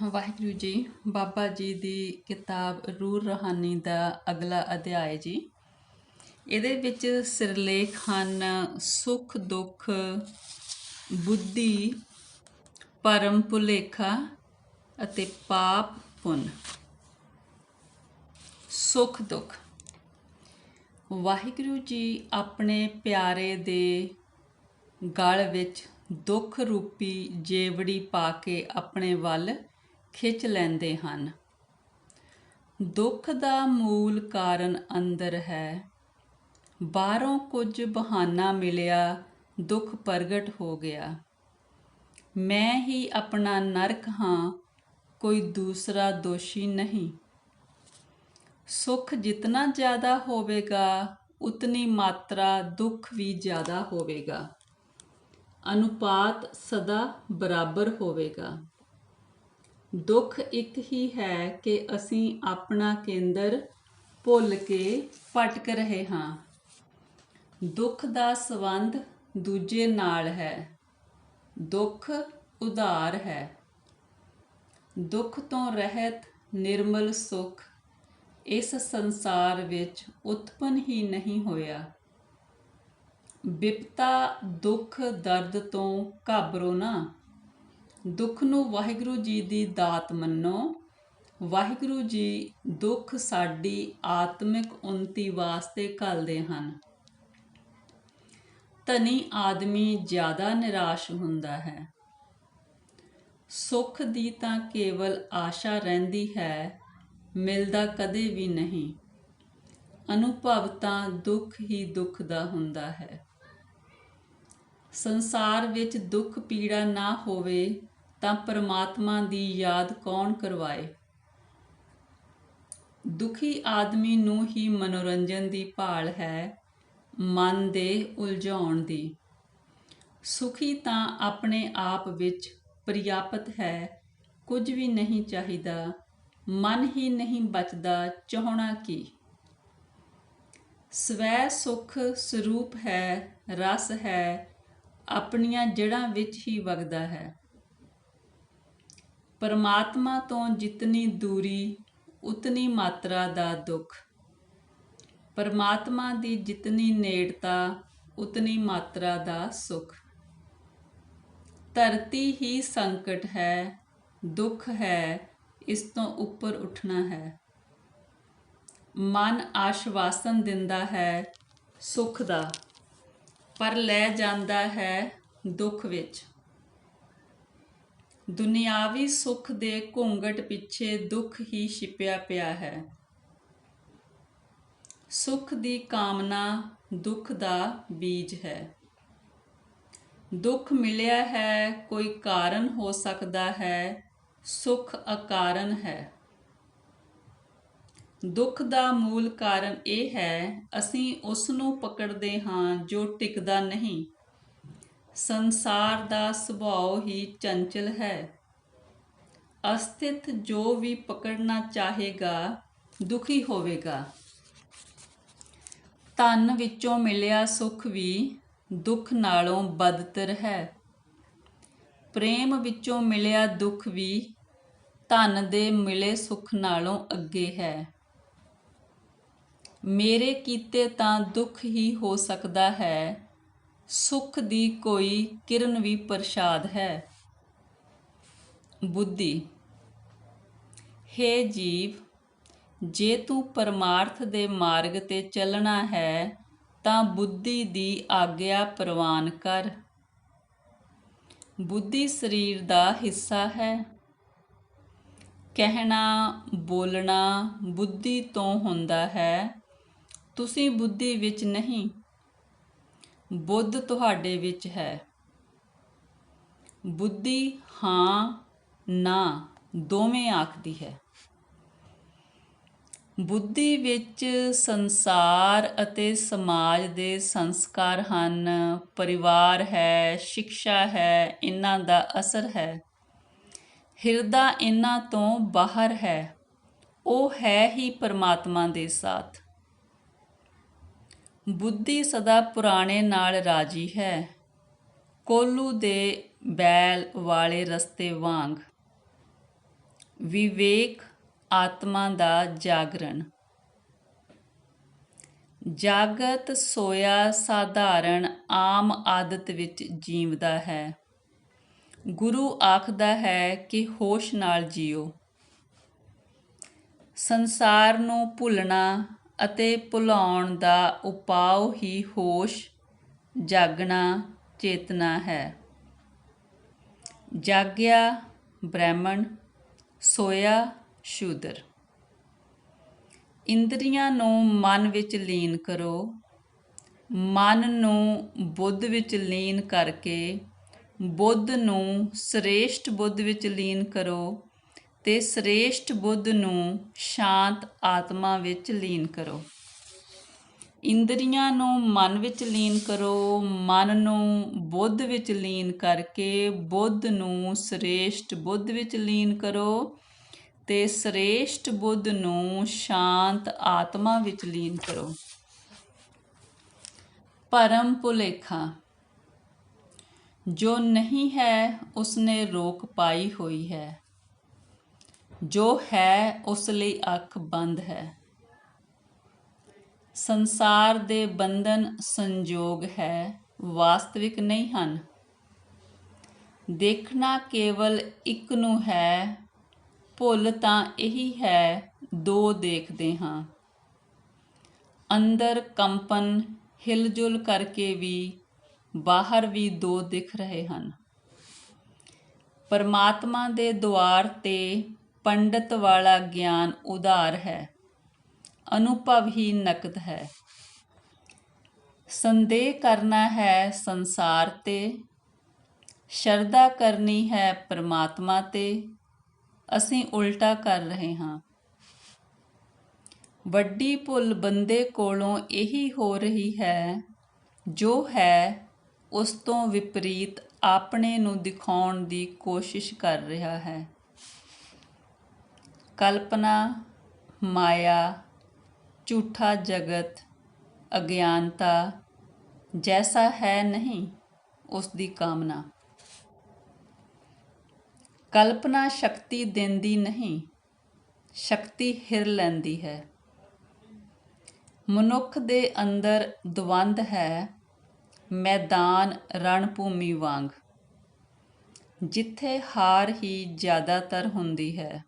ਵਾਹਿਗੁਰੂ ਜੀ। ਬਾਬਾ ਜੀ ਦੀ ਕਿਤਾਬ ਰੂਹ ਰੂਹਾਨੀ ਦਾ ਅਗਲਾ ਅਧਿਆਇ ਜੀ। ਇਹਦੇ ਵਿੱਚ ਸਿਰਲੇਖ ਹਨ ਸੁੱਖ ਦੁੱਖ, ਬੁੱਧੀ, ਭਰਮ ਭੁਲੇਖਾ ਅਤੇ ਪਾਪ ਪੁੰਨ। ਸੁੱਖ ਦੁੱਖ। ਵਾਹਿਗੁਰੂ ਜੀ ਆਪਣੇ ਪਿਆਰੇ ਦੇ ਗਲ ਵਿੱਚ ਦੁੱਖ ਰੂਪੀ ਜੇਵੜੀ ਪਾ ਕੇ ਆਪਣੇ ਵੱਲ ਖਿੱਚ ਲੈਂਦੇ ਹਨ। ਦੁੱਖ ਦਾ ਮੂਲ ਕਾਰਨ ਅੰਦਰ ਹੈ। ਬਾਹਰੋਂ ਕੁਝ ਬਹਾਨਾ ਮਿਲਿਆ, ਦੁੱਖ ਪ੍ਰਗਟ ਹੋ ਗਿਆ। ਮੈਂ ਹੀ ਆਪਣਾ ਨਰਕ ਹਾਂ, ਕੋਈ ਦੂਸਰਾ ਦੋਸ਼ੀ ਨਹੀਂ। ਸੁੱਖ ਜਿਤਨਾ ਜ਼ਿਆਦਾ ਹੋਵੇਗਾ, ਉਤਨੀ ਮਾਤਰਾ ਦੁੱਖ ਵੀ ਜ਼ਿਆਦਾ ਹੋਵੇਗਾ। ਅਨੁਪਾਤ ਸਦਾ ਬਰਾਬਰ ਹੋਵੇਗਾ। ਦੁੱਖ ਇੱਕ ਹੀ ਹੈ ਕਿ ਅਸੀਂ ਆਪਣਾ ਕੇਂਦਰ ਭੁੱਲ ਕੇ ਭਟਕ ਰਹੇ ਹਾਂ। ਦੁੱਖ ਦਾ ਸੰਬੰਧ ਦੂਜੇ ਨਾਲ ਹੈ। ਦੁੱਖ ਉਧਾਰ ਹੈ। ਦੁੱਖ ਤੋਂ ਰਹਿਤ ਨਿਰਮਲ ਸੁੱਖ ਇਸ ਸੰਸਾਰ ਵਿੱਚ ਉਤਪੰਨ ਹੀ ਨਹੀਂ ਹੋਇਆ। ਬਿਪਤਾ ਦੁੱਖ ਦਰਦ ਤੋਂ ਘਾਬਰੋ ਨਾ। ਦੁੱਖ ਨੂੰ ਵਾਹਿਗੁਰੂ ਜੀ ਦੀ ਦਾਤ ਮੰਨੋ। ਵਾਹਿਗੁਰੂ ਜੀ ਦੁੱਖ ਸਾਡੀ ਆਤਮਿਕ ਉੱਨਤੀ ਵਾਸਤੇ ਘੱਲਦੇ ਹਨ। ਧਨੀ ਆਦਮੀ ਜ਼ਿਆਦਾ ਨਿਰਾਸ਼ ਹੁੰਦਾ ਹੈ। ਸੁੱਖ ਦੀ ਤਾਂ ਕੇਵਲ ਆਸ਼ਾ ਰਹਿੰਦੀ ਹੈ, ਮਿਲਦਾ ਕਦੇ ਵੀ ਨਹੀਂ। ਅਨੁਭਵ ਤਾਂ ਦੁੱਖ ਹੀ ਦੁੱਖ ਦਾ ਹੁੰਦਾ ਹੈ। ਸੰਸਾਰ ਵਿੱਚ ਦੁੱਖ ਪੀੜਾ ਨਾ ਹੋਵੇ ਤਾਂ ਪਰਮਾਤਮਾ ਦੀ ਯਾਦ ਕੌਣ ਕਰਵਾਏ। ਦੁਖੀ ਆਦਮੀ ਨੂੰ ਹੀ ਮਨੋਰੰਜਨ ਦੀ ਭਾਲ ਹੈ, ਮਨ ਦੇ ਉਲਝਾਉਣ ਦੀ। ਸੁਖੀ ਤਾਂ ਆਪਣੇ ਆਪ ਵਿੱਚ ਪਰਿਆਪਤ ਹੈ, ਕੁਝ ਵੀ ਨਹੀਂ ਚਾਹੀਦਾ। ਮਨ ਹੀ ਨਹੀਂ ਬਚਦਾ, ਚਾਹੁਣਾ ਕੀ। ਸਵੈ ਸੁੱਖ ਸਰੂਪ ਹੈ, ਰਸ ਹੈ, ਆਪਣੀਆਂ ਜੜ੍ਹਾਂ ਵਿੱਚ ਹੀ ਵਗਦਾ ਹੈ। ਪਰਮਾਤਮਾ ਤੋਂ ਜਿਤਨੀ ਦੂਰੀ, ਉਤਨੀ ਮਾਤਰਾ ਦਾ ਦੁੱਖ। ਪਰਮਾਤਮਾ ਦੀ ਜਿਤਨੀ ਨੇੜਤਾ, ਉਤਨੀ ਮਾਤਰਾ ਦਾ ਸੁੱਖ। ਧਰਤੀ ਹੀ ਸੰਕਟ ਹੈ, ਦੁੱਖ ਹੈ, ਇਸ ਤੋਂ ਉੱਪਰ ਉੱਠਣਾ ਹੈ। ਮਨ ਆਸ਼ਵਾਸਨ ਦਿੰਦਾ ਹੈ ਸੁੱਖ ਦਾ, ਪਰ ਲੈ ਜਾਂਦਾ ਹੈ ਦੁੱਖ ਵਿੱਚ। ਦੁਨਿਆਵੀ ਸੁੱਖ ਦੇ ਘੂੰਘਟ ਪਿੱਛੇ ਦੁੱਖ ਹੀ ਛਿਪਿਆ ਪਿਆ ਹੈ। ਸੁੱਖ ਦੀ ਕਾਮਨਾ ਦੁੱਖ ਦਾ ਬੀਜ ਹੈ। ਦੁੱਖ ਮਿਲਿਆ ਹੈ, ਕੋਈ ਕਾਰਨ ਹੋ ਸਕਦਾ ਹੈ, ਸੁੱਖ ਅਕਾਰਨ ਹੈ। ਦੁੱਖ ਦਾ ਮੂਲ ਕਾਰਨ ਇਹ ਹੈ, ਅਸੀਂ ਉਸ ਨੂੰ ਪਕੜਦੇ ਹਾਂ ਜੋ ਟਿਕਦਾ ਨਹੀਂ। ਸੰਸਾਰ ਦਾ ਸੁਭਾਅ ਹੀ ਚੰਚਲ ਹੈ। ਅਸਥਿਤ ਜੋ ਵੀ ਪਕੜਨਾ ਚਾਹੇਗਾ, ਦੁਖੀ ਹੋਵੇਗਾ। ਧਨ ਵਿੱਚੋਂ ਮਿਲਿਆ ਸੁੱਖ ਵੀ ਦੁੱਖ ਨਾਲੋਂ ਬਦਤਰ ਹੈ। ਪ੍ਰੇਮ ਵਿੱਚੋਂ ਮਿਲਿਆ ਦੁੱਖ ਵੀ ਧਨ ਦੇ ਮਿਲੇ ਸੁੱਖ ਨਾਲੋਂ ਅੱਗੇ ਹੈ। ਮੇਰੇ ਕੀਤੇ ਤਾਂ ਦੁੱਖ ਹੀ ਹੋ ਸਕਦਾ ਹੈ, ਸੁੱਖ ਦੀ ਕੋਈ ਕਿਰਨ ਵੀ ਪ੍ਰਸਾਦ ਹੈ। ਬੁੱਧੀ। ਹੇ ਜੀਵ, ਜੇ ਤੂੰ ਪਰਮਾਰਥ ਦੇ ਮਾਰਗ ਤੇ ਚੱਲਣਾ ਹੈ ਤਾਂ ਬੁੱਧੀ ਦੀ ਆਗਿਆ ਪ੍ਰਵਾਨ ਕਰ। ਬੁੱਧੀ ਸਰੀਰ ਦਾ ਹਿੱਸਾ ਹੈ। ਕਹਿਣਾ ਬੋਲਣਾ ਬੁੱਧੀ ਤੋਂ ਹੁੰਦਾ ਹੈ। ਤੁਸੀਂ ਬੁੱਧੀ ਵਿੱਚ ਨਹੀਂ, ਬੁੱਧ ਤੁਹਾਡੇ ਵਿੱਚ ਹੈ। ਬੁੱਧੀ ਹਾਂ ਨਾ ਦੋਵੇਂ ਆਖਦੀ ਹੈ। ਬੁੱਧੀ ਵਿੱਚ ਸੰਸਾਰ ਅਤੇ ਸਮਾਜ ਦੇ ਸੰਸਕਾਰ ਹਨ, ਪਰਿਵਾਰ ਹੈ, ਸਿੱਖਿਆ ਹੈ, ਇਹਨਾਂ ਦਾ ਅਸਰ ਹੈ। ਹਿਰਦਾ ਇਹਨਾਂ ਤੋਂ ਬਾਹਰ ਹੈ, ਉਹ ਹੈ ਹੀ ਪਰਮਾਤਮਾ ਦੇ ਸਾਥ। ਬੁੱਧੀ ਸਦਾ ਪੁਰਾਣੇ ਨਾਲ ਰਾਜੀ ਹੈ, ਕੋਹਲੂ ਦੇ ਬੈਲ ਵਾਲੇ ਰਸਤੇ ਵਾਂਗ। ਵਿਵੇਕ ਆਤਮਾ ਦਾ ਜਾਗਰਣ। ਜਾਗਤ ਸੋਇਆ ਸਾਧਾਰਣ ਆਮ ਆਦਤ ਵਿੱਚ ਜੀਵਦਾ ਹੈ। ਗੁਰੂ ਆਖਦਾ ਹੈ ਕਿ ਹੋਸ਼ ਨਾਲ ਜੀਓ। ਸੰਸਾਰ ਨੂੰ ਭੁੱਲਣਾ ਅਤੇ ਭੁਲਾਉਣ ਦਾ ਉਪਾਅ ਹੀ ਹੋਸ਼, ਜਾਗਣਾ, ਚੇਤਨਾ ਹੈ। ਜਾਗਿਆ ਬ੍ਰਹਿਮਣ, ਸੋਇਆ ਸ਼ੂਦਰ। ਇੰਦਰੀਆਂ ਨੂੰ ਮਨ ਵਿੱਚ ਲੀਨ ਕਰੋ। ਮਨ ਨੂੰ ਬੁੱਧ ਵਿੱਚ ਲੀਨ ਕਰਕੇ ਬੁੱਧ ਨੂੰ ਸ੍ਰੇਸ਼ਟ ਬੁੱਧ ਵਿੱਚ ਲੀਨ ਕਰੋ ਤੇ ਸ੍ਰੇਸ਼ਟ ਬੁੱਧ ਨੂੰ ਸ਼ਾਂਤ ਆਤਮਾ ਵਿੱਚ ਲੀਨ ਕਰੋ। ਇੰਦਰੀਆਂ ਨੂੰ ਮਨ ਵਿੱਚ ਲੀਨ ਕਰੋ। ਮਨ ਨੂੰ ਬੁੱਧ ਵਿੱਚ ਲੀਨ ਕਰਕੇ ਬੁੱਧ ਨੂੰ ਸ੍ਰੇਸ਼ਟ ਬੁੱਧ ਵਿੱਚ ਲੀਨ ਕਰੋ ਤੇ ਸ੍ਰੇਸ਼ਟ ਬੁੱਧ ਨੂੰ ਸ਼ਾਂਤ ਆਤਮਾ ਵਿੱਚ ਲੀਨ ਕਰੋ। ਭਰਮ ਭੁਲੇਖਾ ਜੋ ਨਹੀਂ ਹੈ ਉਸਨੇ ਰੋਕ ਪਾਈ ਹੋਈ ਹੈ। ਜੋ ਹੈ ਉਸ ਲਈ ਅੱਖ ਬੰਦ ਹੈ। ਸੰਸਾਰ ਦੇ ਬੰਧਨ ਸੰਜੋਗ ਹੈ, ਵਾਸਤਵਿਕ ਨਹੀਂ ਹਨ। ਦੇਖਣਾ ਕੇਵਲ ਇੱਕ ਨੂੰ ਹੈ, ਭੁੱਲ ਤਾਂ ਇਹੀ ਹੈ ਦੋ ਦੇਖਦੇ ਹਾਂ। ਅੰਦਰ ਕੰਪਨ ਹਿਲਜੁਲ ਕਰਕੇ ਵੀ ਬਾਹਰ ਵੀ ਦੋ ਦਿਖ ਰਹੇ ਹਨ। ਪਰਮਾਤਮਾ ਦੇ ਦੁਆਰ ਤੇ ਪੰਡਤ ਵਾਲਾ ਗਿਆਨ ਉਧਾਰ ਹੈ, ਅਨੁਭਵ ਹੀ ਨਕਦ ਹੈ। ਸੰਦੇਹ ਕਰਨਾ ਹੈ ਸੰਸਾਰ ਤੇ, ਸ਼ਰਧਾ ਕਰਨੀ ਹੈ ਪਰਮਾਤਮਾ ਤੇ। ਅਸੀਂ ਉਲਟਾ ਕਰ ਰਹੇ ਹਾਂ। ਵੱਡੀ ਭੁੱਲ ਬੰਦੇ ਕੋਲੋਂ ਇਹੀ ਹੋ ਰਹੀ ਹੈ, ਜੋ ਹੈ ਉਸ ਤੋਂ ਵਿਪਰੀਤ ਆਪਣੇ ਨੂੰ ਦਿਖਾਉਣ ਦੀ ਕੋਸ਼ਿਸ਼ ਕਰ ਰਿਹਾ ਹੈ। ਕਲਪਨਾ, ਮਾਇਆ, ਝੂਠਾ ਜਗਤ, ਅਗਿਆਨਤਾ ਜੈਸਾ ਹੈ ਨਹੀਂ, ਉਸ ਦੀ ਕਾਮਨਾ। ਕਲਪਨਾ ਸ਼ਕਤੀ ਦਿੰਦੀ ਨਹੀਂ, ਸ਼ਕਤੀ ਹਿਰ ਲੈਂਦੀ ਹੈ। ਮਨੁੱਖ ਦੇ ਅੰਦਰ ਦਵੰਦ ਹੈ, ਮੈਦਾਨ ਰਣਭੂਮੀ ਵਾਂਗ, ਜਿੱਥੇ ਹਾਰ ਹੀ ਜ਼ਿਆਦਾਤਰ ਹੁੰਦੀ ਹੈ।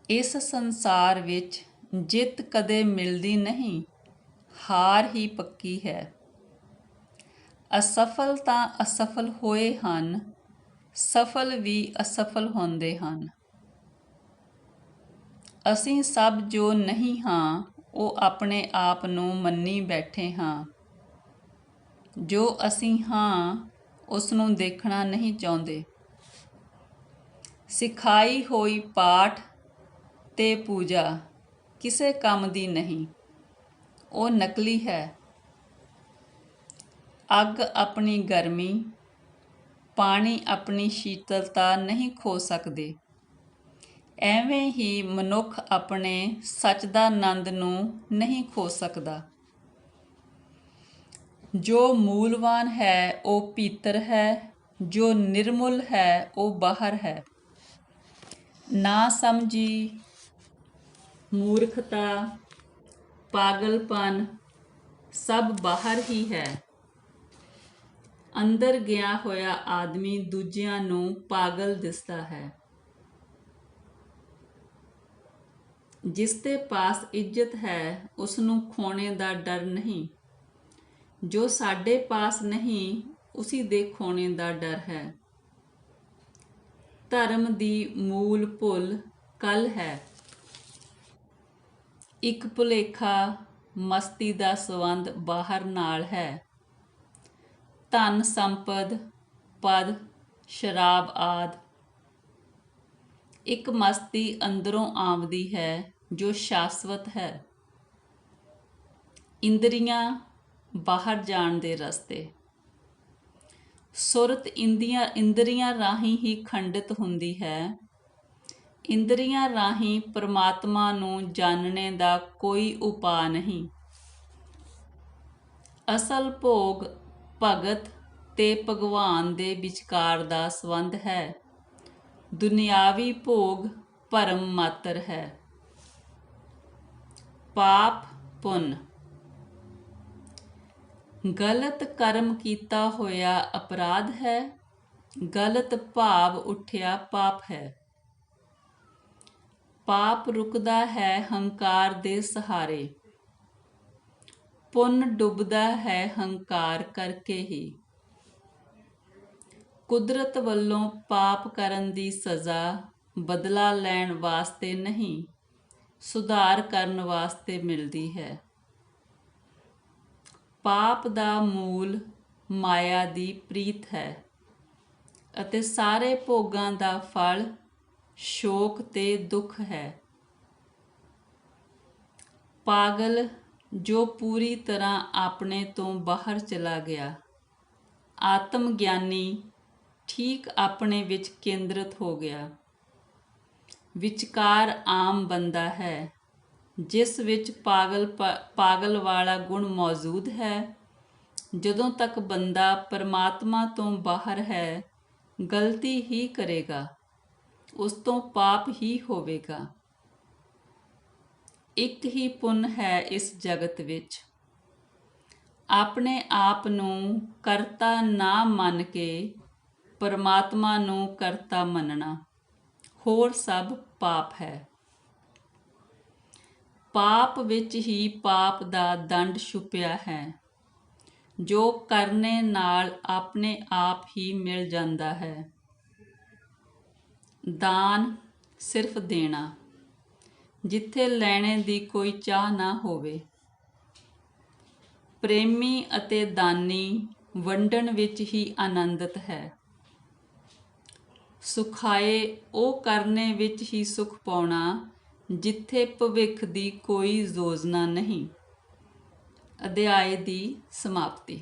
ਇਸ ਸੰਸਾਰ ਵਿੱਚ ਜਿੱਤ ਕਦੇ ਮਿਲਦੀ ਨਹੀਂ, ਹਾਰ ਹੀ ਪੱਕੀ ਹੈ। ਅਸਫਲ ਤਾਂ ਅਸਫਲ ਹੋਏ ਹਨ, ਸਫਲ ਵੀ ਅਸਫਲ ਹੁੰਦੇ ਹਨ। ਅਸੀਂ ਸਭ ਜੋ ਨਹੀਂ ਹਾਂ, ਉਹ ਆਪਣੇ ਆਪ ਨੂੰ ਮੰਨੀ ਬੈਠੇ ਹਾਂ। ਜੋ ਅਸੀਂ ਹਾਂ, ਉਸ ਨੂੰ ਦੇਖਣਾ ਨਹੀਂ ਚਾਹੁੰਦੇ। ਸਿਖਾਈ ਹੋਈ ਪਾਠ ਤੇ ਪੂਜਾ ਕਿਸੇ ਕੰਮ ਦੀ ਨਹੀਂ, ਉਹ ਨਕਲੀ ਹੈ। ਅੱਗ ਆਪਣੀ ਗਰਮੀ, ਪਾਣੀ ਆਪਣੀ ਸ਼ੀਤਲਤਾ ਨਹੀਂ ਖੋ ਸਕਦੇ। ਐਵੇਂ ਹੀ ਮਨੁੱਖ ਆਪਣੇ ਸੱਚ ਦਾ ਆਨੰਦ ਨੂੰ ਨਹੀਂ ਖੋ ਸਕਦਾ। ਜੋ ਮੂਲਵਾਨ ਹੈ ਉਹ ਭੀਤਰ ਹੈ, ਜੋ ਨਿਰਮੁੱਲ ਹੈ ਉਹ ਬਾਹਰ ਹੈ। ਨਾ ਸਮਝੀ, ਮੂਰਖਤਾ, ਪਾਗਲਪਨ ਸਭ ਬਾਹਰ ਹੀ ਹੈ। ਅੰਦਰ ਗਿਆ ਹੋਇਆ ਆਦਮੀ ਦੂਜਿਆਂ ਨੂੰ ਪਾਗਲ ਦਿਸਦਾ ਹੈ। ਜਿਸ ਦੇ ਪਾਸ ਇੱਜ਼ਤ ਹੈ ਉਸ ਨੂੰ ਖੋਣੇ ਦਾ ਡਰ ਨਹੀਂ। ਜੋ ਸਾਡੇ ਪਾਸ ਨਹੀਂ, ਉਸੀ ਦੇ ਖੋਣੇ ਦਾ ਡਰ ਹੈ। ਧਰਮ ਦੀ ਮੂਲ ਭੁੱਲ ਕਲ ਹੈ। ਇੱਕ ਭੁਲੇਖਾ ਮਸਤੀ ਦਾ ਸੰਬੰਧ ਬਾਹਰ ਨਾਲ ਹੈ। ਧਨ ਸੰਪਦ, ਪਦ, ਸ਼ਰਾਬ ਆਦਿ। ਇੱਕ ਮਸਤੀ ਅੰਦਰੋਂ ਆਉਂਦੀ ਹੈ ਜੋ ਸ਼ਾਸਵਤ ਹੈ। ਇੰਦਰੀਆਂ ਬਾਹਰ ਜਾਣ ਦੇ ਰਸਤੇ। ਸੁਰਤ ਇੰਦਰੀਆਂ ਰਾਹੀਂ ਹੀ ਖੰਡਿਤ ਹੁੰਦੀ ਹੈ। ਇੰਦਰੀਆਂ ਰਾਹੀਂ ਪਰਮਾਤਮਾ ਨੂੰ ਜਾਣਨੇ ਦਾ ਕੋਈ ਉਪਾਅ ਨਹੀਂ। ਅਸਲ ਭੋਗ ਭਗਤ ਤੇ ਭਗਵਾਨ ਦੇ ਵਿਚਕਾਰ ਦਾ ਸੰਬੰਧ ਹੈ, ਦੁਨਿਆਵੀ ਭੋਗ ਭਰਮ ਮਾਤਰ ਹੈ। ਪਾਪ ਪੁੰਨ। ਗਲਤ ਕਰਮ ਕੀਤਾ ਹੋਇਆ ਅਪਰਾਧ ਹੈ, ਗਲਤ ਭਾਵ ਉੱਠਿਆ ਪਾਪ ਹੈ। ਪਾਪ ਰੁਕਦਾ ਹੈ ਹੰਕਾਰ ਦੇ ਸਹਾਰੇ, ਪੁੰਨ ਡੁੱਬਦਾ ਹੈ ਹੰਕਾਰ ਕਰਕੇ ਹੀ। ਕੁਦਰਤ ਵੱਲੋਂ ਪਾਪ ਕਰਨ ਦੀ ਸਜ਼ਾ ਬਦਲਾ ਲੈਣ ਵਾਸਤੇ ਨਹੀਂ, ਸੁਧਾਰ ਕਰਨ ਵਾਸਤੇ ਮਿਲਦੀ ਹੈ। ਪਾਪ ਦਾ ਮੂਲ ਮਾਇਆ ਦੀ ਪ੍ਰੀਤ ਹੈ ਅਤੇ ਸਾਰੇ ਭੋਗਾਂ ਦਾ ਫਲ ਸ਼ੋਕ ਤੇ ਦੁੱਖ ਹੈ। ਪਾਗਲ ਜੋ ਪੂਰੀ ਤਰ੍ਹਾਂ ਆਪਣੇ ਤੋਂ ਬਾਹਰ ਚਲਾ ਗਿਆ, ਆਤਮ ਗਿਆਨੀ ਠੀਕ ਆਪਣੇ ਵਿੱਚ ਕੇਂਦਰਿਤ ਹੋ ਗਿਆ। ਵਿਚਕਾਰ ਆਮ ਬੰਦਾ ਹੈ, ਜਿਸ ਵਿੱਚ ਪਾਗਲ ਵਾਲਾ ਗੁਣ ਮੌਜੂਦ ਹੈ। ਜਦੋਂ ਤੱਕ ਬੰਦਾ ਪਰਮਾਤਮਾ ਤੋਂ ਬਾਹਰ ਹੈ, ਗਲਤੀ ਹੀ ਕਰੇਗਾ, ਉਸ ਤੋਂ ਪਾਪ ਹੀ ਹੋਵੇਗਾ। ਇੱਕ ਹੀ ਪੁੰਨ ਹੈ ਇਸ ਜਗਤ ਵਿੱਚ, ਆਪਣੇ ਆਪ ਨੂੰ ਕਰਤਾ ਨਾ ਮੰਨ ਕੇ ਪਰਮਾਤਮਾ ਨੂੰ ਕਰਤਾ ਮੰਨਣਾ, ਹੋਰ ਸਭ ਪਾਪ ਹੈ। ਪਾਪ ਵਿੱਚ ਹੀ ਪਾਪ ਦਾ ਦੰਡ ਛੁਪਿਆ ਹੈ, ਜੋ ਕਰਨੇ ਨਾਲ ਆਪਣੇ ਆਪ ਹੀ ਮਿਲ ਜਾਂਦਾ ਹੈ। ਦਾਨ ਸਿਰਫ ਦੇਣਾ, ਜਿੱਥੇ ਲੈਣੇ ਦੀ ਕੋਈ ਚਾਹ ਨਾ ਹੋਵੇ। ਪ੍ਰੇਮੀ ਅਤੇ ਦਾਨੀ ਵੰਡਣ ਵਿੱਚ ਹੀ ਆਨੰਦਿਤ ਹੈ। ਸੁਖਾਏ ਉਹ ਕਰਨੇ ਵਿੱਚ ਹੀ ਸੁਖ ਪਾਉਣਾ, ਜਿੱਥੇ ਭਵਿੱਖ ਦੀ ਕੋਈ ਯੋਜਨਾ ਨਹੀਂ। ਅਧਿਆਏ ਦੀ ਸਮਾਪਤੀ।